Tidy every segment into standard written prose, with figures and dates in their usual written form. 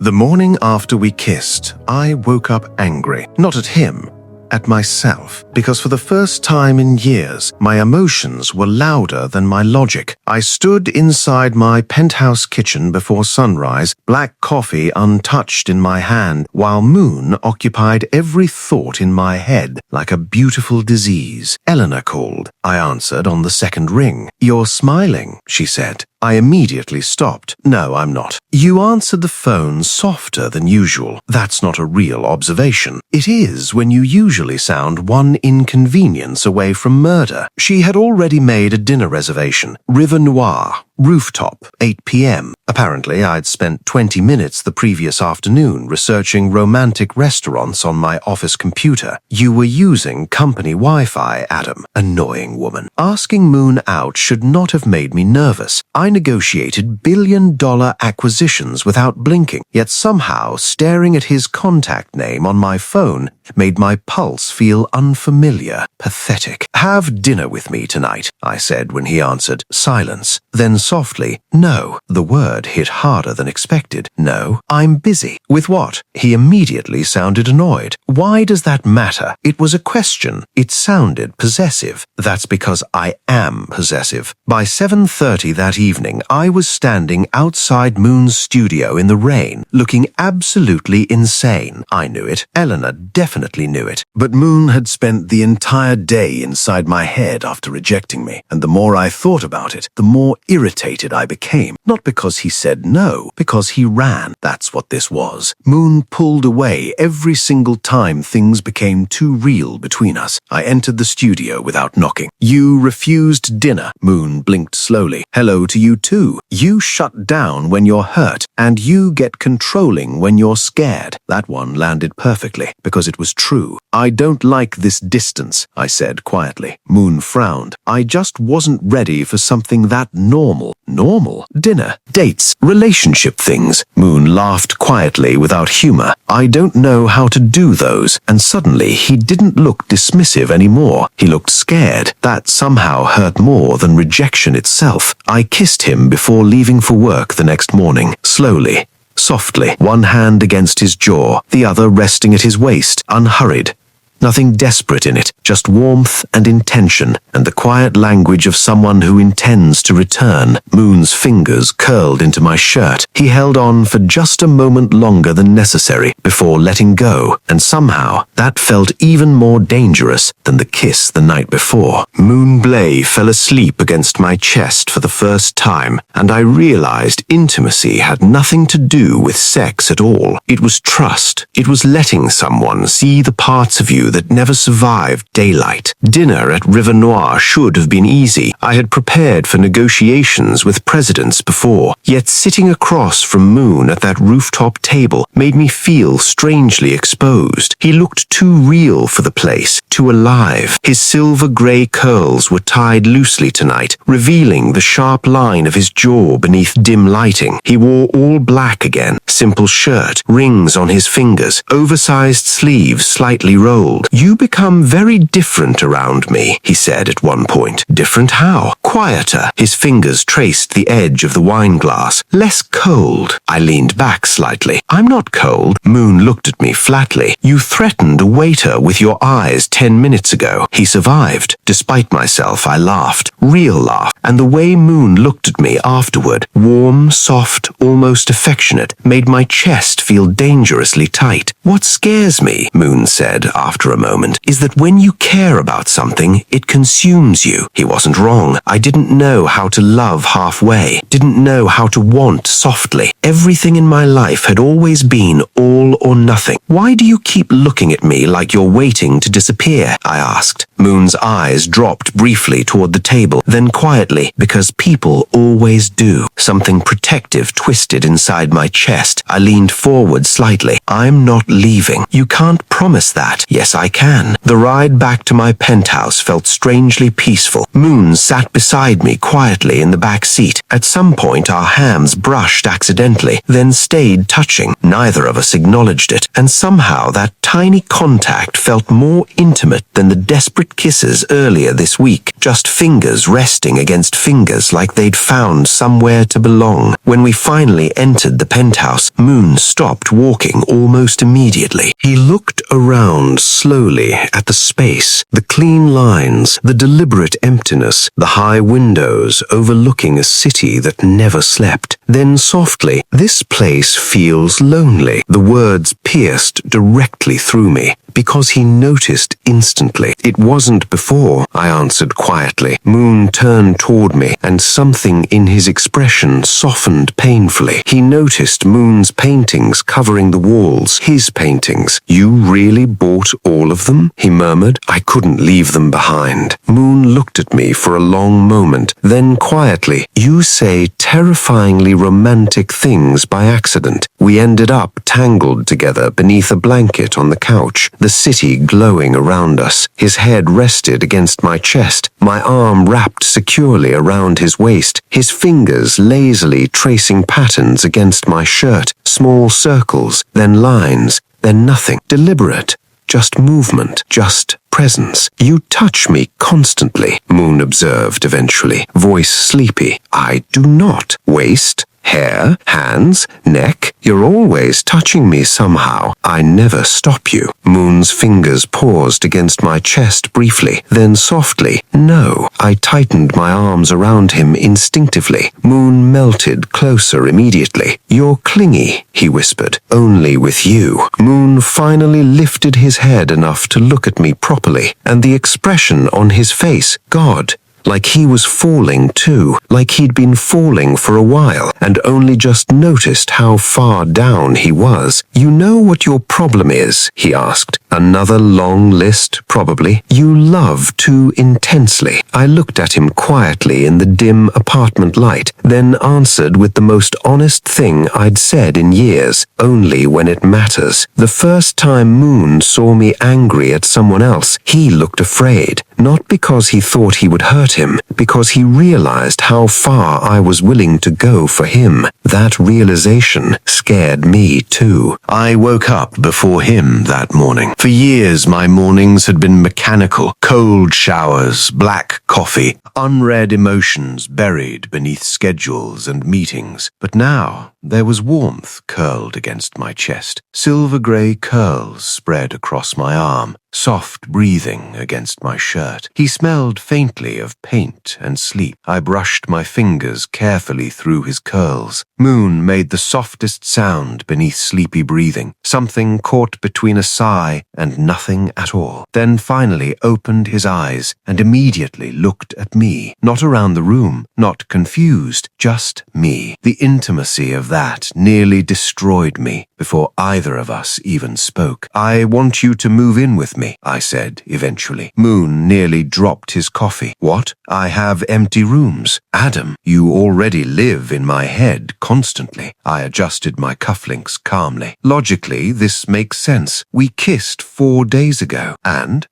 The morning after we kissed, I woke up angry, not at him, at myself, because for the first time in years, my emotions were louder than my logic. I stood inside my penthouse kitchen before sunrise, black coffee untouched in my hand, while Moon occupied every thought in my head like a beautiful disease. Eleanor called. I answered on the second ring. "You're smiling," she said. I immediately stopped. "No, I'm not." "You answered the phone softer than usual." "That's not a real observation." "It is when you usually sound one inconvenience away from murder." She had already made a dinner reservation. River Noir, rooftop, 8 p.m. Apparently, I'd spent 20 minutes the previous afternoon researching romantic restaurants on my office computer. "You were using company Wi-Fi, Adam." Annoying woman. Asking Moon out should not have made me nervous. I negotiated billion-dollar acquisitions without blinking, yet somehow staring at his contact name on my phone made my pulse feel unfamiliar, pathetic. "Have dinner with me tonight," I said when he answered. Silence. Then softly, "No." The word hit harder than expected. "No, I'm busy." "With what?" He immediately sounded annoyed. "Why does that matter?" It was a question. It sounded possessive. That's because I am possessive. By 7:30 that evening, I was standing outside Moon's studio in the rain, looking absolutely insane. I knew it. Eleanor definitely knew it. But Moon had spent the entire day inside my head after rejecting me, and the more I thought about it, the more irritated I became. Not because he said no, because he ran. That's what this was. Moon pulled away every single time things became too real between us. I entered the studio without knocking. "You refused dinner." Moon blinked slowly. "Hello to you too. You shut down when you're hurt, and you get controlling when you're scared." That one landed perfectly, because it was true. "I don't like this distance," I said quietly. Moon frowned. "I just wasn't ready for something that normal." Normal? Dinner? Dates? Relationship things? Moon laughed quietly without humor. "I don't know how to do those." And suddenly he didn't look dismissive anymore. He looked scared. That somehow hurt more than rejection itself. I kissed him before leaving for work the next morning. Slowly. Softly, one hand against his jaw, the other resting at his waist, unhurried. Nothing desperate in it, just warmth and intention, and the quiet language of someone who intends to return. Moon's fingers curled into my shirt. He held on for just a moment longer than necessary before letting go, and somehow that felt even more dangerous than the kiss the night before. Moon Blay fell asleep against my chest for the first time, and I realized intimacy had nothing to do with sex at all. It was trust. It was letting someone see the parts of you that never survived daylight. Dinner at River Noir should have been easy. I had prepared for negotiations with presidents before, yet sitting across from Moon at that rooftop table made me feel strangely exposed. He looked too real for the place, too alive. His silver-gray curls were tied loosely tonight, revealing the sharp line of his jaw beneath dim lighting. He wore all black again, simple shirt, rings on his fingers, oversized sleeves slightly rolled. "You become very different around me," he said at one point. "Different how?" "Quieter." His fingers traced the edge of the wine glass. "Less cold." I leaned back slightly. "I'm not cold." Moon looked at me flatly. "You threatened a waiter with your eyes 10 minutes ago." He survived. Despite myself, I laughed. Real laugh. And the way Moon looked at me afterward, warm, soft, almost affectionate, made my chest feel dangerously tight. "What scares me," Moon said after a moment, "is that when you care about something, it consumes you." He wasn't wrong. I didn't know how to love halfway, didn't know how to want softly. Everything in my life had always been all or nothing. "Why do you keep looking at me like you're waiting to disappear?" I asked. Moon's eyes dropped briefly toward the table, then quietly, "Because people always do." Something protective twisted inside my chest. I leaned forward slightly. "I'm not leaving." "You can't promise that." "Yes, I can." The ride back to my penthouse felt strangely peaceful. Moon sat beside me quietly in the back seat. At some point, our hands brushed accidentally, then stayed touching. Neither of us ignored acknowledged it, and somehow that tiny contact felt more intimate than the desperate kisses earlier this week, just fingers resting against fingers like they'd found somewhere to belong. When we finally entered the penthouse, Moon stopped walking almost immediately. He looked around slowly at the space, the clean lines, the deliberate emptiness, the high windows overlooking a city that never slept. Then softly, "This place feels lonely." The words pierced directly through me, because he noticed instantly. "It wasn't before," I answered quietly. Moon turned toward me, and something in his expression softened painfully. He noticed Moon's paintings covering the walls, his paintings. "You really bought all of them?" he murmured. "I couldn't leave them behind." Moon looked at me for a long moment, then quietly, "You say terrifyingly romantic things by accident." We ended up tangled together beneath a blanket on the couch, the city glowing around us. His head rested against my chest, my arm wrapped securely around his waist, his fingers lazily tracing patterns against my shirt, small circles, then lines, then nothing. Deliberate. Just movement, just presence. "You touch me constantly," Moon observed eventually, voice sleepy. "I do not." "Waist? Hair, hands, neck, you're always touching me somehow. I never stop you." Moon's fingers paused against my chest briefly, then softly, "No." I tightened my arms around him instinctively. Moon melted closer immediately. "You're clingy," he whispered. "Only with you." Moon finally lifted his head enough to look at me properly, and the expression on his face, God, like he was falling too, like he'd been falling for a while and only just noticed how far down he was. "You know what your problem is?" he asked. "Another long list, probably. You love too intensely." I looked at him quietly in the dim apartment light, then answered with the most honest thing I'd said in years, "Only when it matters." The first time Moon saw me angry at someone else, he looked afraid. Not because he thought he would hurt him, because he realized how far I was willing to go for him. That realization scared me too. I woke up before him that morning. For years my mornings had been mechanical, cold showers, black coffee, unread emotions buried beneath schedules and meetings. But now there was warmth curled against my chest, silver-grey curls spread across my arm, soft breathing against my shirt. He smelled faintly of paint and sleep. I brushed my fingers carefully through his curls. Moon made the softest sound beneath sleepy breathing, something caught between a sigh and nothing at all. Then finally opened his eyes and immediately looked at me, not around the room, not confused, just me. The intimacy of that nearly destroyed me before either of us even spoke. "I want you to move in with me," I said eventually. Moon nearly dropped his coffee. "What? I have empty rooms." "Adam, you already live in my head constantly." I adjusted my cufflinks calmly. "Logically, this makes sense. We kissed 4 days ago.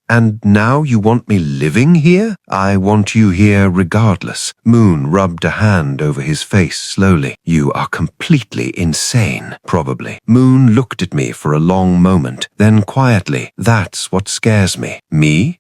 And now you want me living here?" "I want you here regardless." Moon rubbed a hand over his face slowly. "You are completely insane, probably." Moon looked at me for a long moment, then quietly, "That's what scares me." "Me?"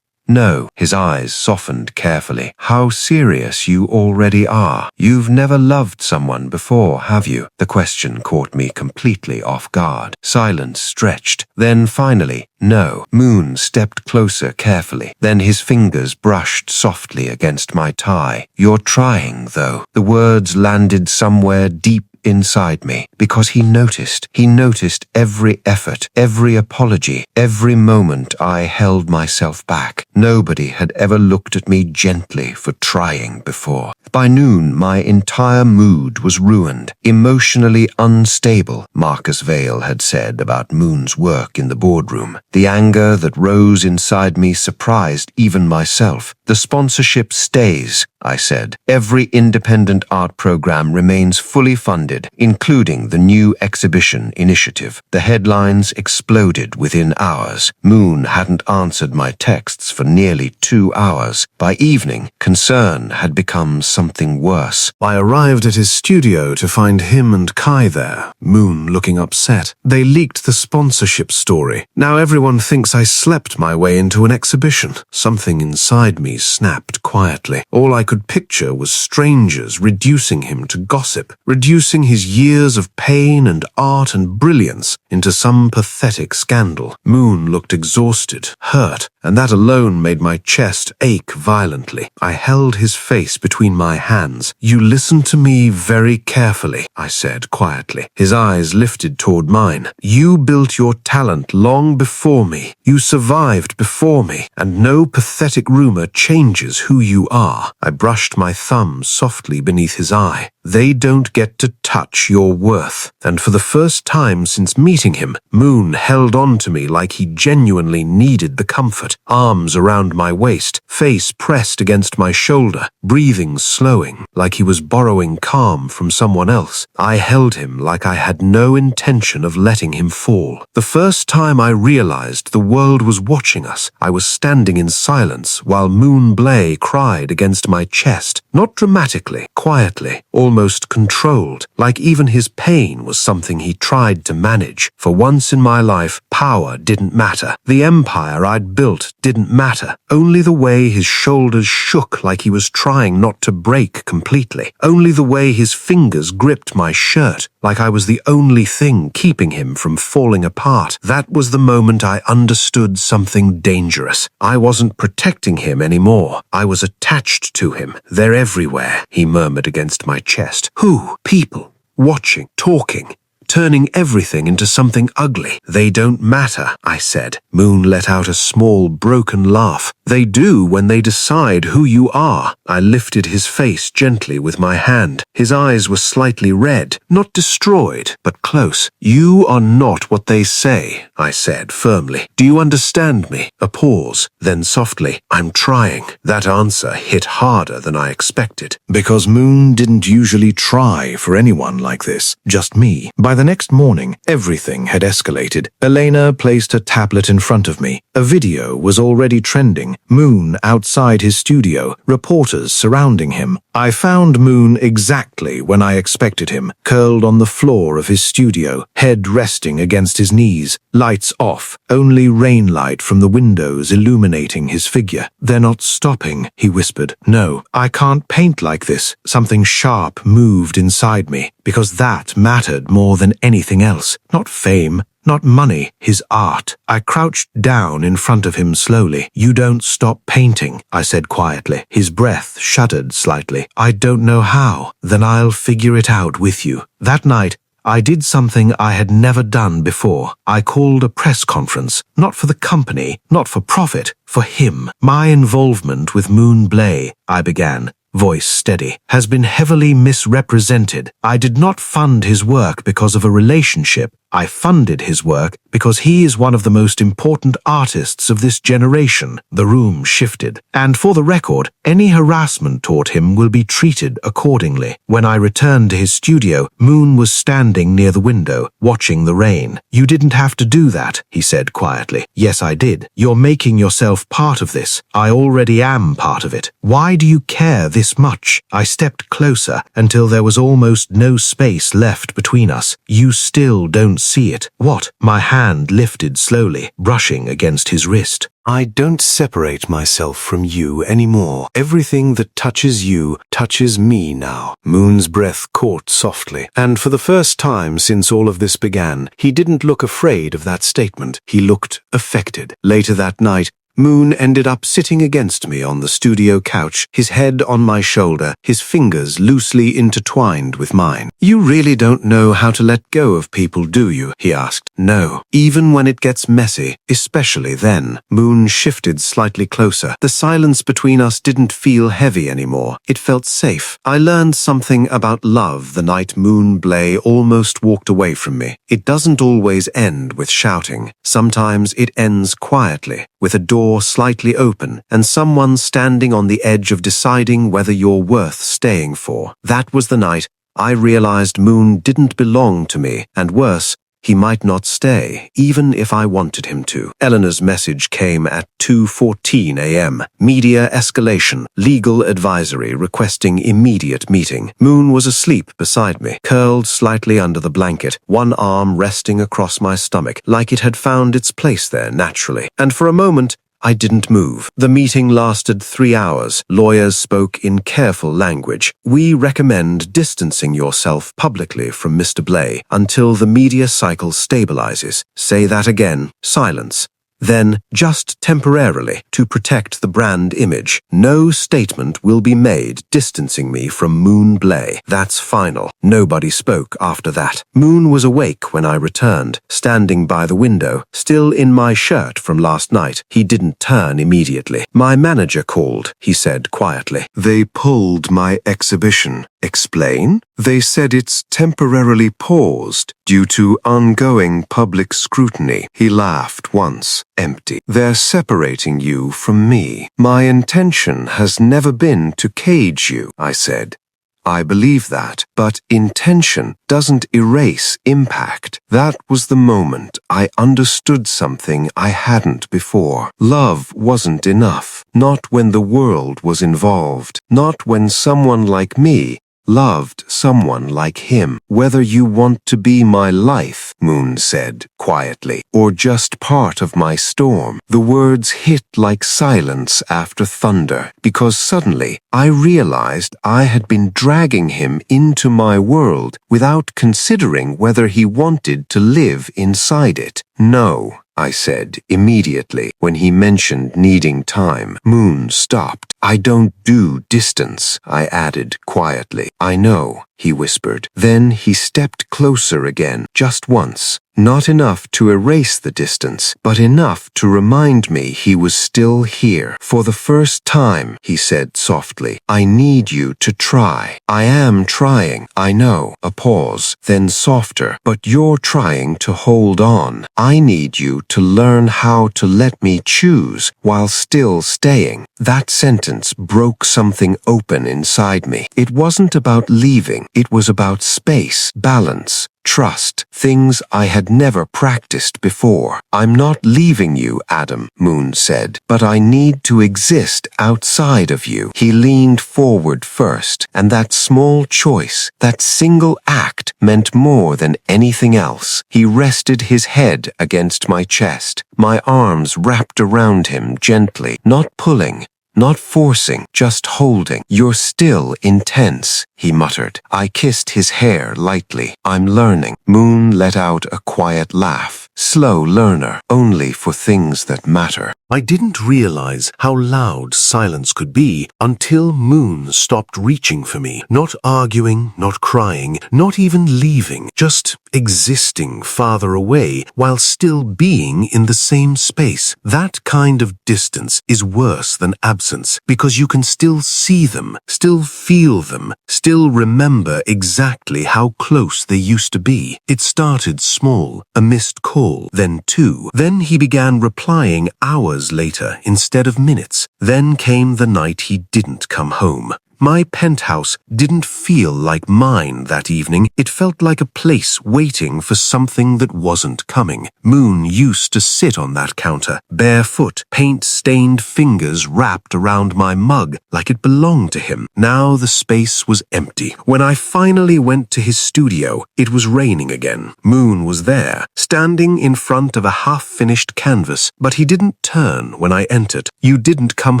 "No." His eyes softened carefully. "How serious you already are. You've never loved someone before, have you?" The question caught me completely off guard. Silence stretched. Then finally, "No." Moon stepped closer carefully. Then his fingers brushed softly against my tie. "You're trying, though." The words landed somewhere deep inside me, because he noticed. He noticed every effort, every apology, every moment I held myself back. Nobody had ever looked at me gently for trying before. By noon, my entire mood was ruined, emotionally unstable, Marcus Vale had said about Moon's work in the boardroom. The anger that rose inside me surprised even myself. "The sponsorship stays," I said. "Every independent art program remains fully funded responded, including the new exhibition initiative. The headlines exploded within hours. Moon hadn't answered my texts for nearly 2 hours. By evening, concern had become something worse. I arrived at his studio to find him and Kai there, Moon looking upset. They leaked the sponsorship story. Now everyone thinks I slept my way into an exhibition. Something inside me snapped quietly. All I could picture was strangers reducing him to gossip, reducing his years of pain and art and brilliance into some pathetic scandal. Moon looked exhausted, hurt, and that alone made my chest ache violently. I held his face between my hands. "You listen to me very carefully," I said quietly. His eyes lifted toward mine. "You built your talent long before me. You survived before me, and no pathetic rumor changes who you are." I brushed my thumb softly beneath his eye. "They don't get to touch your worth." And for the first time since meeting him, Moon held on to me like he genuinely needed the comfort. Arms around my waist, face pressed against my shoulder, breathing slowing, like he was borrowing calm from someone else. I held him like I had no intention of letting him fall. The first time I realized the world was watching us, I was standing in silence while Moon Blay cried against my chest, not dramatically, quietly, almost controlled, like even his pain was something he tried to manage. For once in my life, power didn't matter. The empire I'd built didn't matter. Only the way his shoulders shook like he was trying not to break completely. Only the way his fingers gripped my shirt like I was the only thing keeping him from falling apart. That was the moment I understood something dangerous. I wasn't protecting him anymore. I was attached to him. "They're everywhere," he murmured against my chest. "Who? People. Watching. Talking. Turning everything into something ugly." "They don't matter," I said. Moon let out a small, broken laugh. "They do when they decide who you are." I lifted his face gently with my hand. His eyes were slightly red, not destroyed, but close. "You are not what they say," I said firmly. "Do you understand me?" A pause, then softly, "I'm trying." That answer hit harder than I expected. Because Moon didn't usually try for anyone like this, just me. By the next morning, everything had escalated. Elena placed a tablet in front of me. A video was already trending. Moon outside his studio, reporters surrounding him. I found Moon exactly when I expected him, curled on the floor of his studio, head resting against his knees, lights off, only rain light from the windows illuminating his figure. "They're not stopping," he whispered. "No, I can't paint like this." Something sharp moved inside me, because that mattered more than anything else. Not fame, not money, his art. I crouched down in front of him slowly. "You don't stop painting," I said quietly. His breath shuddered slightly. "I don't know how." "Then I'll figure it out with you." That night, I did something I had never done before. I called a press conference, not for the company, not for profit, for him. "My involvement with Moon Blay," I began, voice steady, "has been heavily misrepresented. I did not fund his work because of a relationship. I funded his work because he is one of the most important artists of this generation." The room shifted. "And for the record, any harassment toward him will be treated accordingly." When I returned to his studio, Moon was standing near the window, watching the rain. "You didn't have to do that," he said quietly. "Yes, I did. You're making yourself part of this. I already am part of it. Why do you care this much?" I stepped closer until there was almost no space left between us. "You still don't see it." "What?" My hand lifted slowly, brushing against his wrist. "I don't separate myself from you anymore. Everything that touches you touches me now." Moon's breath caught softly, and for the first time since all of this began, he didn't look afraid of that statement. He looked affected. Later that night, Moon ended up sitting against me on the studio couch, his head on my shoulder, his fingers loosely intertwined with mine. "You really don't know how to let go of people, do you?" he asked. "No, even when it gets messy, especially then." Moon shifted slightly closer. The silence between us didn't feel heavy anymore. It felt safe. I learned something about love the night Moon Blay almost walked away from me. It doesn't always end with shouting. Sometimes it ends quietly, with a door slightly open and someone standing on the edge of deciding whether you're worth staying for. That was the night I realized Moon didn't belong to me, and worse, he might not stay, even if I wanted him to. Eleanor's message came at 2:14 a.m. Media escalation. Legal advisory requesting immediate meeting. Moon was asleep beside me, curled slightly under the blanket, one arm resting across my stomach, like it had found its place there naturally. And for a moment, I didn't move. The meeting lasted 3 hours. Lawyers spoke in careful language. We recommend distancing yourself publicly from Mr. Blay until the media cycle stabilizes. Say that again. Silence. Then, just temporarily, to protect the brand image, no statement will be made distancing me from Moon Blay. That's final. Nobody spoke after that. Moon was awake when I returned, standing by the window, still in my shirt from last night. He didn't turn immediately. My manager called, he said quietly. They pulled my exhibition. Explain? They said it's temporarily paused due to ongoing public scrutiny. He laughed once. Empty. They're separating you from me. My intention has never been to cage you, I said. I believe that, but intention doesn't erase impact. That was the moment I understood something I hadn't before. Love wasn't enough. Not when the world was involved. Not when someone like me loved someone like him. Whether you want to be my life, Moon said quietly, or just part of my storm. The words hit like silence after thunder, because suddenly I realized I had been dragging him into my world without considering whether he wanted to live inside it. No, I said immediately when he mentioned needing time. Moon stopped. I don't do distance, I added quietly. I know, he whispered. Then he stepped closer again, just once. Not enough to erase the distance, but enough to remind me he was still here. For the first time, he said softly, I need you to try. I am trying, I know. A pause, then softer, but you're trying to hold on. I need you to learn how to let me choose while still staying. That sentence broke something open inside me. It wasn't about leaving, it was about space, balance, trust, things I had never practiced before. I'm not leaving you, Adam, Moon said, but I need to exist outside of you. He leaned forward first, and that small choice, that single act, meant more than anything else. He rested his head against my chest, my arms wrapped around him gently, not pulling, not forcing, just holding. You're still intense, he muttered. I kissed his hair lightly. I'm learning. Moon let out a quiet laugh. Slow learner, only for things that matter. I didn't realize how loud silence could be until Moon stopped reaching for me. Not arguing, not crying, not even leaving, just existing farther away while still being in the same space. That kind of distance is worse than absence because you can still see them, still feel them, still remember exactly how close they used to be. It started small, a missed call, then 2. Then he began replying hours later instead of minutes. Then came the night he didn't come home. My penthouse didn't feel like mine that evening. It felt like a place waiting for something that wasn't coming. Moon used to sit on that counter, barefoot, paint-stained fingers wrapped around my mug like it belonged to him. Now the space was empty. When I finally went to his studio, it was raining again. Moon was there, standing in front of a half-finished canvas, but he didn't turn when I entered. You didn't come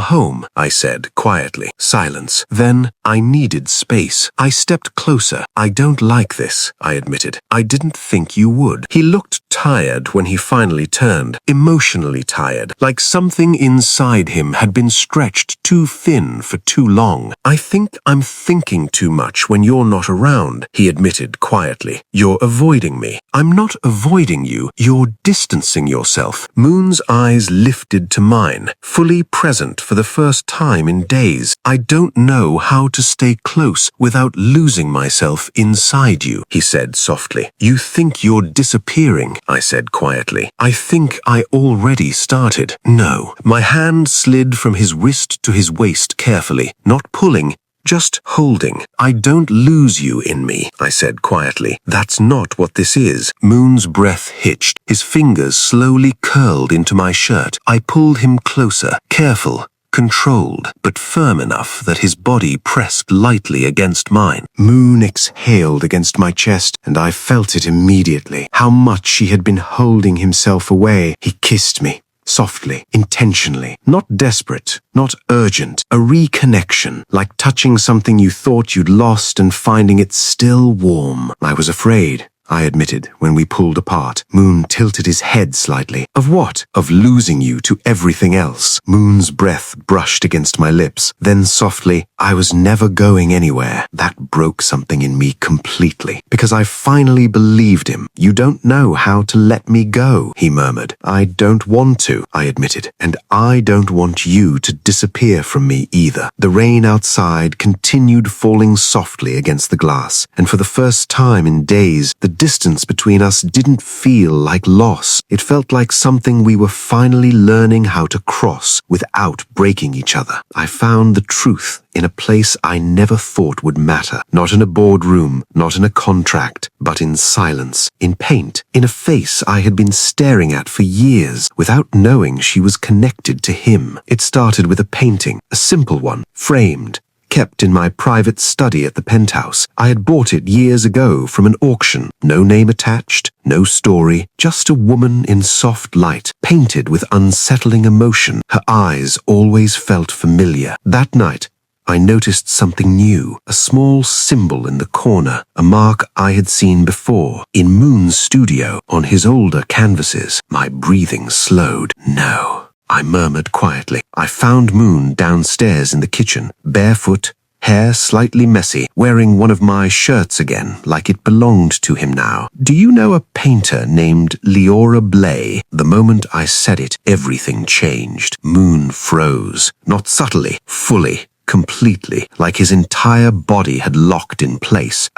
home, I said quietly. Silence. Then I needed space. I stepped closer. I don't like this, I admitted. I didn't think you would. He looked tired when he finally turned, emotionally tired, like something inside him had been stretched too thin for too long. I think I'm thinking too much when you're not around, he admitted quietly. You're avoiding me. I'm not avoiding you. You're distancing yourself. Moon's eyes lifted to mine, fully present for the first time in days. I don't know how to stay close without losing myself inside you, he said softly. You think you're disappearing, I said quietly. I think I already started. No. My hand slid from his wrist to his waist carefully, not pulling, Just holding. I don't lose you in me, I said quietly. That's not what this is. Moon's breath hitched. His fingers slowly curled into my shirt. I pulled him closer, careful, controlled, but firm enough that his body pressed lightly against mine. Moon exhaled against my chest, and I felt it immediately. How much he had been holding himself away. He kissed me. Softly, intentionally, not desperate, not urgent, a reconnection, like touching something you thought you'd lost and finding it still warm. I was afraid, I admitted, when we pulled apart. Moon tilted his head slightly. Of what? Of losing you to everything else. Moon's breath brushed against my lips. Then softly, I was never going anywhere. That broke something in me completely. Because I finally believed him. You don't know how to let me go, he murmured. I don't want to, I admitted. And I don't want you to disappear from me either. The rain outside continued falling softly against the glass. And for the first time in days, the distance between us didn't feel like loss. It felt like something we were finally learning how to cross without breaking each other. I found the truth in a place I never thought would matter. Not in a boardroom, not in a contract, but in silence, in paint, in a face I had been staring at for years without knowing she was connected to him. It started with a painting, a simple one, framed, kept in my private study at the penthouse. I had bought it years ago from an auction. No name attached, no story, just a woman in soft light, painted with unsettling emotion. Her eyes always felt familiar. That night, I noticed something new, a small symbol in the corner, a mark I had seen before, in Moon's studio, on his older canvases. My breathing slowed. No, I murmured quietly. I found Moon downstairs in the kitchen, barefoot, hair slightly messy, wearing one of my shirts again, like it belonged to him now. Do you know a painter named Leora Blay? The moment I said it, everything changed. Moon froze, not subtly, fully. Completely, like his entire body had locked in place.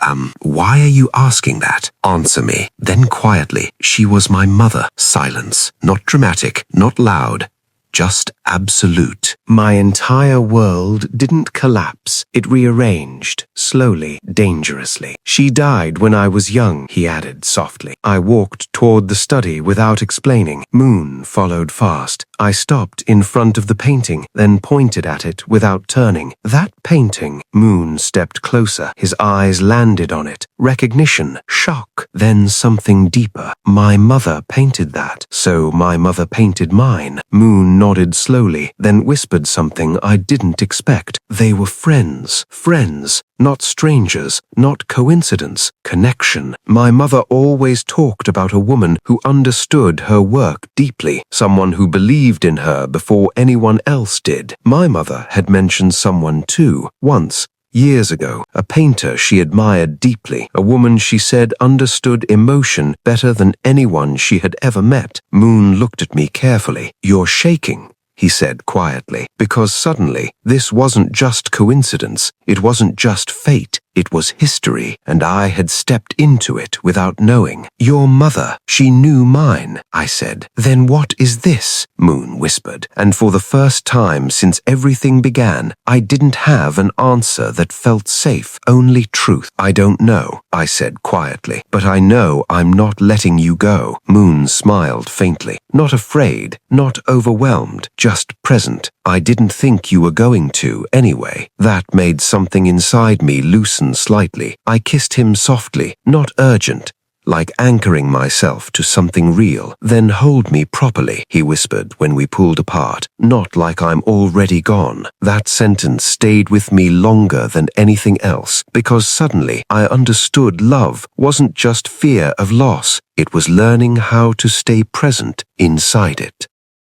Why are you asking that? Answer me. Then quietly, she was my mother. Silence. Not dramatic, not loud. Just absolute. My entire world didn't collapse. It rearranged, slowly, dangerously. She died when I was young, he added softly. I walked toward the study without explaining. Moon followed fast. I stopped in front of the painting, then pointed at it without turning. That painting. Moon stepped closer. His eyes landed on it. Recognition, shock, then something deeper. My mother painted that, so my mother painted mine. Moon nodded slowly, then whispered something I didn't expect. They were friends. Friends. Not strangers, not coincidence, connection. My mother always talked about a woman who understood her work deeply, someone who believed in her before anyone else did. My mother had mentioned someone too, once. Years ago, a painter she admired deeply, a woman she said understood emotion better than anyone she had ever met. Moon looked at me carefully. You're shaking, he said quietly, because suddenly, this wasn't just coincidence, it wasn't just fate, it was history, and I had stepped into it without knowing. Your mother, she knew mine, I said. Then what is this? Moon whispered, and for the first time since everything began, I didn't have an answer that felt safe, only truth. I don't know, I said quietly, but I know I'm not letting you go. Moon smiled faintly, not afraid, not overwhelmed, just present. I didn't think you were going to, anyway. That made something inside me loosen slightly. I kissed him softly, not urgent, like anchoring myself to something real. Then hold me properly, he whispered when we pulled apart, not like I'm already gone. That sentence stayed with me longer than anything else, because suddenly I understood love wasn't just fear of loss. It was learning how to stay present inside it.